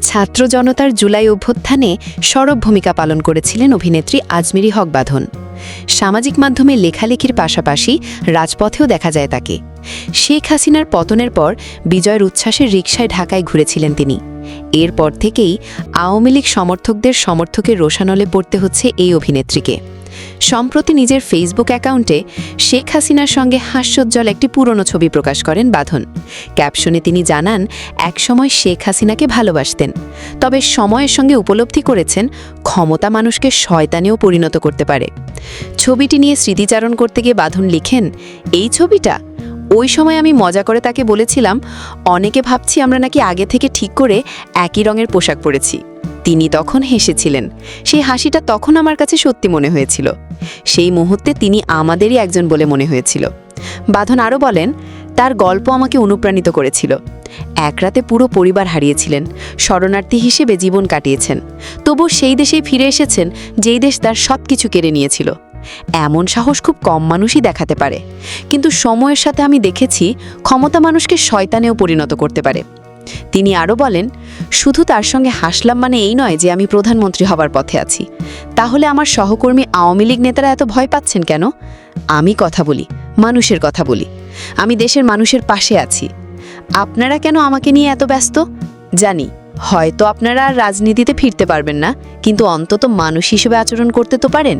ছাত্র জনতার জুলাই অভ্যুত্থানে সরব ভূমিকা পালন করেছিলেন অভিনেত্রী আজমিরি হক বাঁধন। সামাজিক মাধ্যমে লেখালেখির পাশাপাশি রাজপথেও দেখা যায় তাকে। শেখ হাসিনার পতনের পর বিজয়ের উচ্ছ্বাসে রিকশায় ঢাকায় ঘুরেছিলেন তিনি। এরপর থেকেই আওয়ামী লীগ সমর্থকদের সমর্থকের রোষানলে পড়তে হচ্ছে এই অভিনেত্রীকে। সম্প্রতি নিজের ফেসবুক অ্যাকাউন্টে শেখ হাসিনার সঙ্গে হাস্যোজ্জ্বল একটি পুরনো ছবি প্রকাশ করেন বাঁধন। ক্যাপশনে তিনি জানান, একসময় শেখ হাসিনাকে ভালোবাসতেন, তবে সময়ের সঙ্গে উপলব্ধি করেছেন ক্ষমতা মানুষকে শয়তানেও পরিণত করতে পারে। ছবিটি নিয়ে স্মৃতিচারণ করতে গিয়ে বাঁধন লিখেন, এই ছবিটা ওই সময় আমি মজা করে তাকে বলেছিলাম, অনেকে ভাবছি আমরা নাকি আগে থেকে ঠিক করে একই রঙের পোশাক পরেছি। তিনি তখন হেসেছিলেন। সেই হাসিটা তখন আমার কাছে সত্যি মনে হয়েছিল। সেই মুহূর্তে তিনি আমাদেরই একজন বলে মনে হয়েছিল। বাঁধন আরও বলেন, তার গল্প আমাকে অনুপ্রাণিত করেছিল। এক রাতে পুরো পরিবার হারিয়েছিলেন, শরণার্থী হিসেবে জীবন কাটিয়েছেন, তবু সেই দেশেই ফিরে এসেছেন যেই দেশ তার সব কিছু কেড়ে নিয়েছিল। এমন সাহস খুব কম মানুষই দেখাতে পারে, কিন্তু সময়ের সাথে আমি দেখেছি ক্ষমতা মানুষকে শয়তানেও পরিণত করতে পারে। তিনি আরও বলেন, শুধু তার সঙ্গে হাসলাম মানে এই নয় যে আমি প্রধানমন্ত্রী হবার পথে আছি। তাহলে আমার সহকর্মী আওয়ামী লীগ নেতারা এত ভয় পাচ্ছেন কেন? আমি কথা বলি, মানুষের কথা বলি। আমি দেশের মানুষের পাশে আছি। আপনারা কেন আমাকে নিয়ে এত ব্যস্ত? জানি হয়তো আপনারা আর রাজনীতিতে ফিরতে পারবেন না, কিন্তু অন্তত মানুষ হিসেবে আচরণ করতে তো পারেন।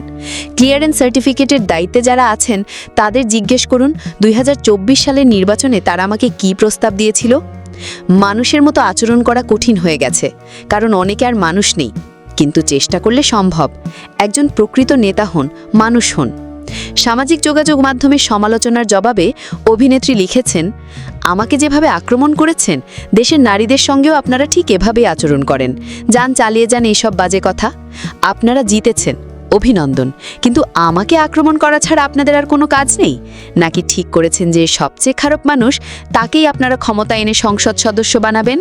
ক্লিয়ারেন্স সার্টিফিকেটের দায়িত্বে যারা আছেন তাদের জিজ্ঞেস করুন 2024 সালের নির্বাচনে তারা আমাকে কী প্রস্তাব দিয়েছিল। মানুষের মতো আচরণ করা কঠিন হয়ে গেছে, কারণ অনেকে আর মানুষ নেই, কিন্তু চেষ্টা করলে সম্ভব। একজন প্রকৃত নেতা হন, মানুষ হন। সামাজিক যোগাযোগ মাধ্যমে সমালোচনার জবাবে অভিনেত্রী লিখেছেন, আমাকে যেভাবে আক্রমণ করেছেন, দেশের নারীদের সঙ্গেও আপনারা ঠিক এভাবেই আচরণ করেন। যান, চালিয়ে যান এইসব বাজে কথা। আপনারা জিতেছেন, অভিনন্দন, কিন্তু আমাকে আক্রমণ করা ছাড়া আপনাদের আর কোনো কাজ নেই? নাকি ঠিক করেছেন যে সবচেয়ে খারাপ মানুষ তাকেই আপনারা ক্ষমতা এনে সংসদ সদস্য বানাবেন?